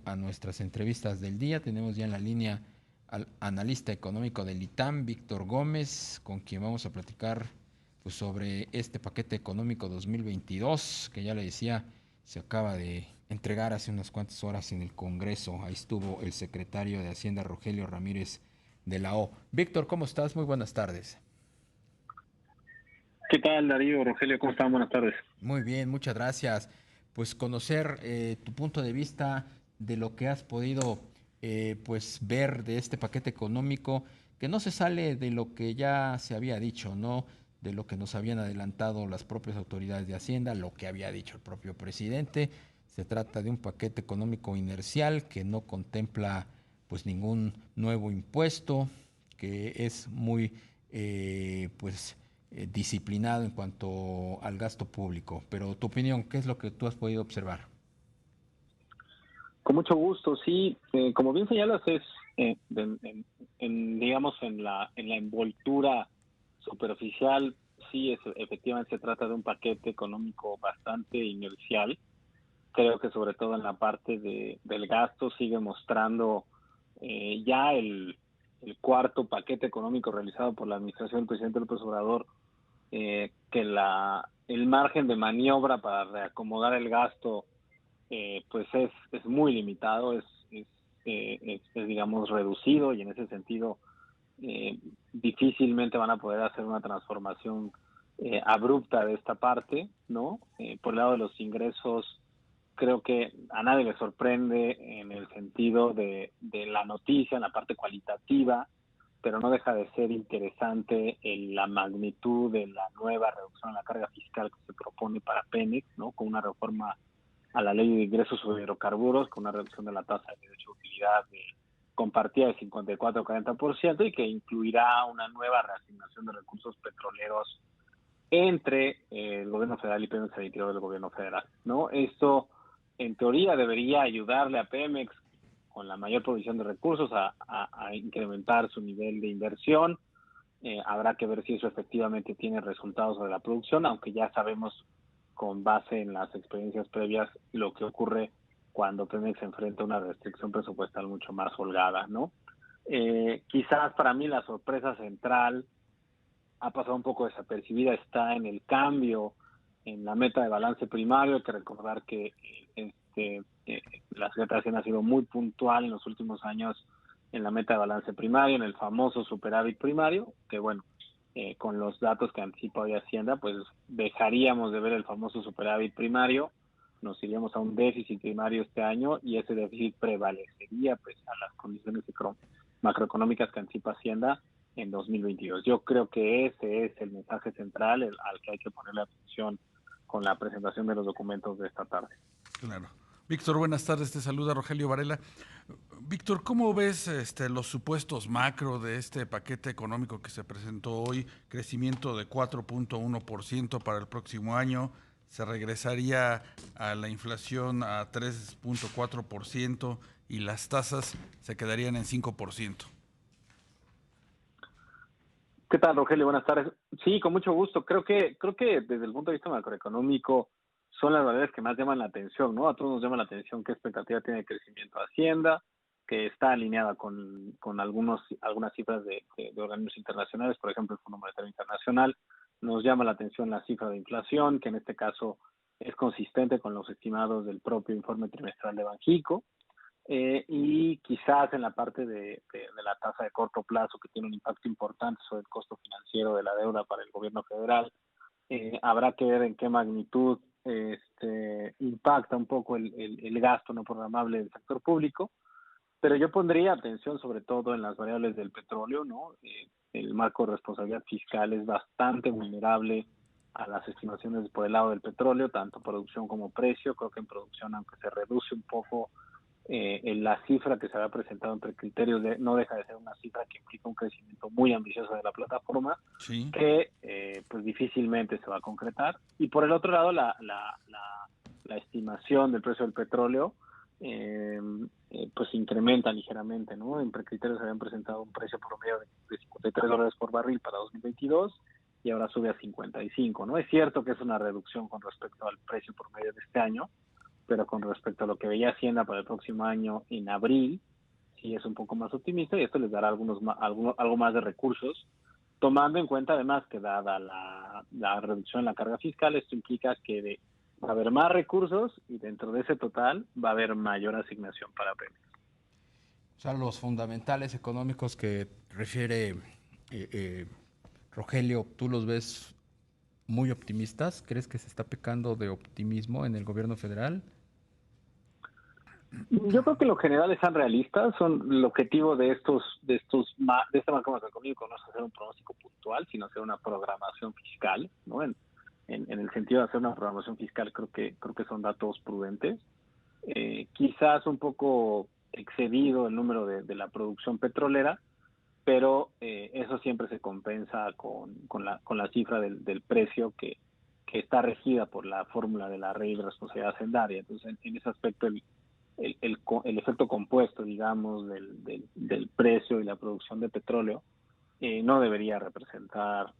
a nuestras entrevistas del día. Tenemos ya en la línea al analista económico del ITAM, Víctor Gómez, con quien vamos a platicar pues, sobre este paquete económico 2022, que ya le decía, se acaba de entregar hace unas cuantas horas en el Congreso. Ahí estuvo el secretario de Hacienda, Rogelio Ramírez de la O. Víctor, ¿cómo estás? Muy buenas tardes. ¿Qué tal, Darío, Rogelio? ¿Cómo están? Buenas tardes. Muy bien, muchas gracias. Pues conocer tu punto de vista de lo que has podido pues ver de este paquete económico que no se sale de lo que ya se había dicho, ¿no? De lo que nos habían adelantado las propias autoridades de Hacienda, lo que había dicho el propio presidente. Se trata de un paquete económico inercial que no contempla pues ningún nuevo impuesto, que es muy pues disciplinado en cuanto al gasto público. Pero tu opinión, ¿qué es lo que tú has podido observar? Con mucho gusto, sí. Como bien señalas, es, digamos, en la envoltura superficial, sí, efectivamente se trata de un paquete económico bastante inercial. Creo que sobre todo en la parte del gasto sigue mostrando ya el cuarto paquete económico realizado por la administración del presidente López Obrador, que el margen de maniobra para reacomodar el gasto pues es muy limitado, digamos reducido, y en ese sentido difícilmente van a poder hacer una transformación abrupta de esta parte, ¿no? Por el lado de los ingresos, creo que a nadie le sorprende en el sentido de la noticia, en la parte cualitativa, pero no deja de ser interesante en la magnitud de la nueva reducción en la carga fiscal que se propone para Pemex, ¿no? Con una reforma a la ley de ingresos sobre hidrocarburos, con una reducción de la tasa de derecho de utilidad compartida de 54 a 40%, y que incluirá una nueva reasignación de recursos petroleros entre el gobierno federal y Pemex al interior del gobierno federal, ¿no? Esto, en teoría, debería ayudarle a Pemex con la mayor provisión de recursos a incrementar su nivel de inversión. Habrá que ver si eso efectivamente tiene resultados sobre la producción, aunque ya sabemos con base en las experiencias previas lo que ocurre cuando Pemex se enfrenta a una restricción presupuestal mucho más holgada, ¿no? Quizás para mí la sorpresa central ha pasado un poco desapercibida, está en el cambio en la meta de balance primario. Hay que recordar que la Secretaría de Hacienda ha sido muy puntual en los últimos años en la meta de balance primario, en el famoso superávit primario, que bueno, con los datos que anticipa hoy Hacienda, pues dejaríamos de ver el famoso superávit primario, nos iríamos a un déficit primario este año, y ese déficit prevalecería pues a las condiciones macroeconómicas que anticipa Hacienda en 2022. Yo creo que ese es el mensaje central al que hay que ponerle atención con la presentación de los documentos de esta tarde. Claro. Víctor, buenas tardes, te saluda Rogelio Varela. Víctor, ¿cómo ves los supuestos macro de este paquete económico que se presentó hoy? Crecimiento de 4.1% para el próximo año, se regresaría a la inflación a 3.4% y las tasas se quedarían en 5%. ¿Qué tal, Rogelio? Buenas tardes. Sí, con mucho gusto. Creo que desde el punto de vista macroeconómico son las variables que más llaman la atención, ¿no? A todos nos llama la atención qué expectativa tiene de crecimiento de Hacienda, que está alineada con algunas cifras de organismos internacionales, por ejemplo, el Fondo Monetario Internacional. Nos llama la atención la cifra de inflación, que en este caso es consistente con los estimados del propio informe trimestral de Banxico. Y quizás en la parte de la tasa de corto plazo, que tiene un impacto importante sobre el costo financiero de la deuda para el gobierno federal. Habrá que ver en qué magnitud impacta un poco el gasto no programable del sector público, pero yo pondría atención sobre todo en las variables del petróleo, ¿no? El marco de responsabilidad fiscal es bastante vulnerable a las estimaciones por el lado del petróleo, tanto producción como precio. Creo que en producción, aunque se reduce un poco en la cifra que se había presentado entre criterios, no deja de ser una cifra que implica un crecimiento muy ambicioso de la plataforma, Sí. que pues difícilmente se va a concretar. Y por el otro lado, la estimación del precio del petróleo pues incrementa ligeramente, ¿no? En precriterios habían presentado un precio promedio de $53 por barril para 2022, y ahora sube a 55, ¿no? Es cierto que es una reducción con respecto al precio promedio de este año, pero con respecto a lo que veía Hacienda para el próximo año en abril, sí es un poco más optimista y esto les dará algo más de recursos, tomando en cuenta además que dada la reducción en la carga fiscal, esto implica que va a haber más recursos y dentro de ese total va a haber mayor asignación para Pemex. O sea, los fundamentales económicos que refiere Rogelio, ¿tú los ves muy optimistas? ¿Crees que se está pecando de optimismo en el gobierno federal? Yo creo que en lo general están realistas, son el objetivo de este marco macroeconómico no es hacer un pronóstico puntual, sino hacer una programación fiscal, ¿no? En el sentido de hacer una programación fiscal creo que son datos prudentes. Quizás un poco excedido el número de la producción petrolera, pero eso siempre se compensa con la cifra del precio que está regida por la fórmula de la ley de responsabilidad hacendaria. Entonces, en ese aspecto, el efecto compuesto, digamos, del precio y la producción de petróleo no debería representar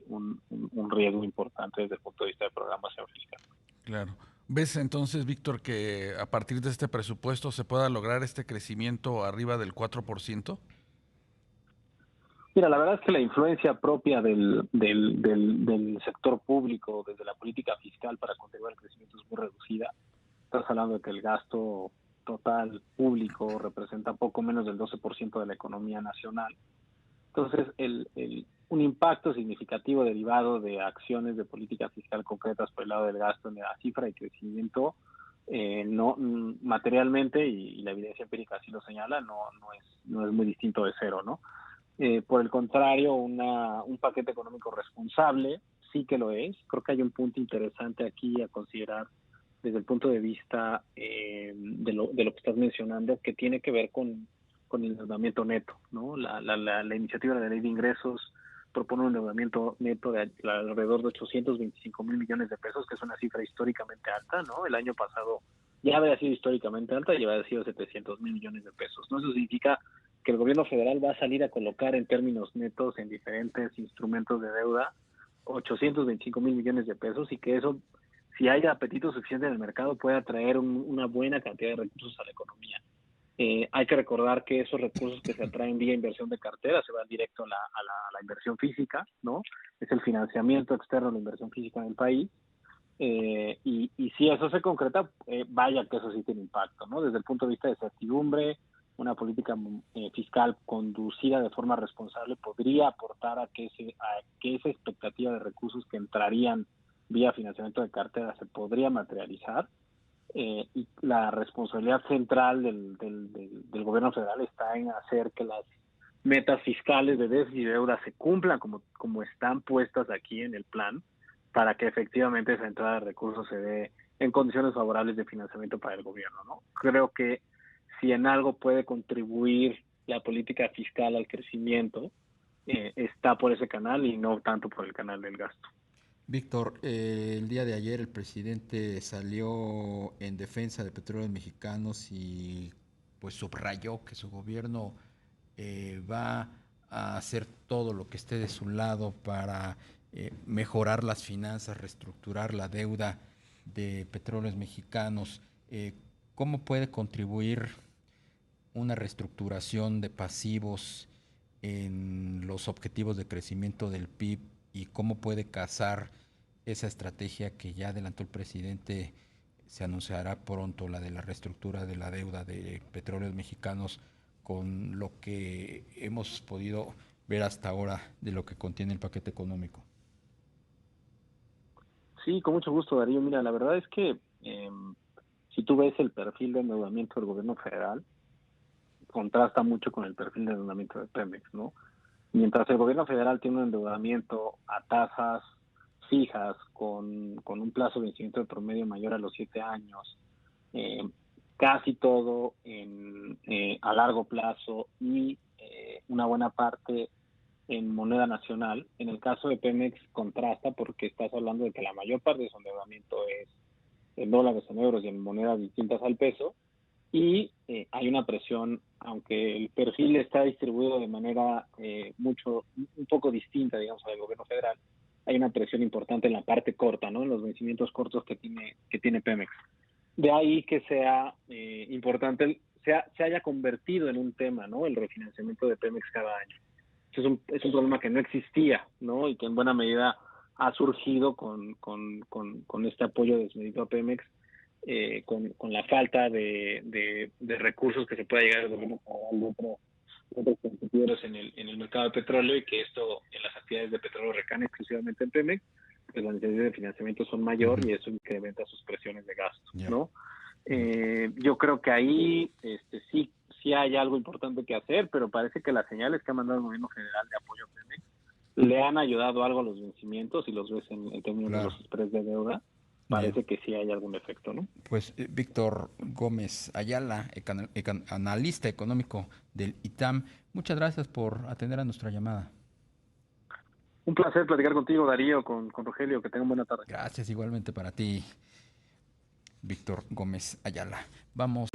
un riesgo importante desde el punto de vista de programación fiscal. Claro. ¿Ves entonces, Víctor, que a partir de este presupuesto se pueda lograr este crecimiento arriba del 4%? Mira, la verdad es que la influencia propia del sector público desde la política fiscal para contribuir al crecimiento es muy reducida. Estás hablando de que el gasto total público representa poco menos del 12% de la economía nacional. Entonces, un impacto significativo derivado de acciones de política fiscal concretas por el lado del gasto en la cifra de crecimiento, no materialmente, y la evidencia empírica así lo señala, no es muy distinto de cero, ¿no? Por el contrario, un paquete económico responsable sí que lo es. Creo que hay un punto interesante aquí a considerar desde el punto de vista de lo que estás mencionando, que tiene que ver con el endeudamiento neto, ¿no? La iniciativa de la ley de ingresos propone un endeudamiento neto de alrededor de 825 mil millones de pesos, que es una cifra históricamente alta, ¿no? El año pasado ya había sido históricamente alta y había sido 700 mil millones de pesos, ¿no? Eso significa que el gobierno federal va a salir a colocar en términos netos en diferentes instrumentos de deuda 825 mil millones de pesos y que eso, si hay apetito suficiente en el mercado, puede atraer una buena cantidad de recursos a la economía. Hay que recordar que esos recursos que se atraen vía inversión de cartera se van directo a la inversión física, ¿no? Es el financiamiento externo de la inversión física en el país. Y si eso se concreta, vaya que eso sí tiene impacto, ¿no? Desde el punto de vista de certidumbre, una política fiscal conducida de forma responsable podría aportar a que esa expectativa de recursos que entrarían vía financiamiento de cartera se podría materializar. Y la responsabilidad central del gobierno federal está en hacer que las metas fiscales de déficit y deuda se cumplan como están puestas aquí en el plan, para que efectivamente esa entrada de recursos se dé en condiciones favorables de financiamiento para el gobierno, ¿no? Creo que si en algo puede contribuir la política fiscal al crecimiento, está por ese canal y no tanto por el canal del gasto. Víctor, el día de ayer el presidente salió en defensa de Petróleos Mexicanos y pues subrayó que su gobierno va a hacer todo lo que esté de su lado para mejorar las finanzas, reestructurar la deuda de Petróleos Mexicanos. ¿Cómo puede contribuir una reestructuración de pasivos en los objetivos de crecimiento del PIB y cómo puede casar esa estrategia que ya adelantó el presidente? Se anunciará pronto, la de la reestructura de la deuda de Petróleos Mexicanos, con lo que hemos podido ver hasta ahora de lo que contiene el paquete económico. Sí, con mucho gusto, Darío. Mira, la verdad es que si tú ves el perfil de endeudamiento del gobierno federal, contrasta mucho con el perfil de endeudamiento de Pemex, ¿no? Mientras el gobierno federal tiene un endeudamiento a tasas fijas con un plazo de vencimiento de promedio mayor a los 7 años, eh, casi todo a largo plazo y una buena parte en moneda nacional. En el caso de Pemex contrasta porque estás hablando de que la mayor parte de su endeudamiento es en dólares, en euros y en monedas distintas al peso, y hay una presión, aunque el perfil está distribuido de manera un poco distinta, digamos, al gobierno federal, hay una presión importante en la parte corta, ¿no? En los vencimientos cortos que tiene Pemex. De ahí que sea importante, se haya convertido en un tema, ¿no? El refinanciamiento de Pemex cada año. Es un problema que no existía, ¿no? Y que en buena medida ha surgido con este apoyo desmedido a Pemex, con la falta de recursos que se pueda llegar al gobierno federal de otros competidores en el mercado de petróleo, y que esto en las actividades de petróleo recae exclusivamente en Pemex, pues las necesidades de financiamiento son mayor y eso incrementa sus presiones de gasto, ¿no? Yo creo que ahí sí hay algo importante que hacer, pero parece que las señales que ha mandado el gobierno federal de apoyo a Pemex le han ayudado algo a los vencimientos, y los ves en términos de los spreads de deuda. Parece que sí hay algún efecto, ¿no? Pues Víctor Gómez Ayala, analista económico del ITAM, muchas gracias por atender a nuestra llamada. Un placer platicar contigo, Darío, con Rogelio. Que tengan buena tarde. Gracias, igualmente para ti, Víctor Gómez Ayala. Vamos.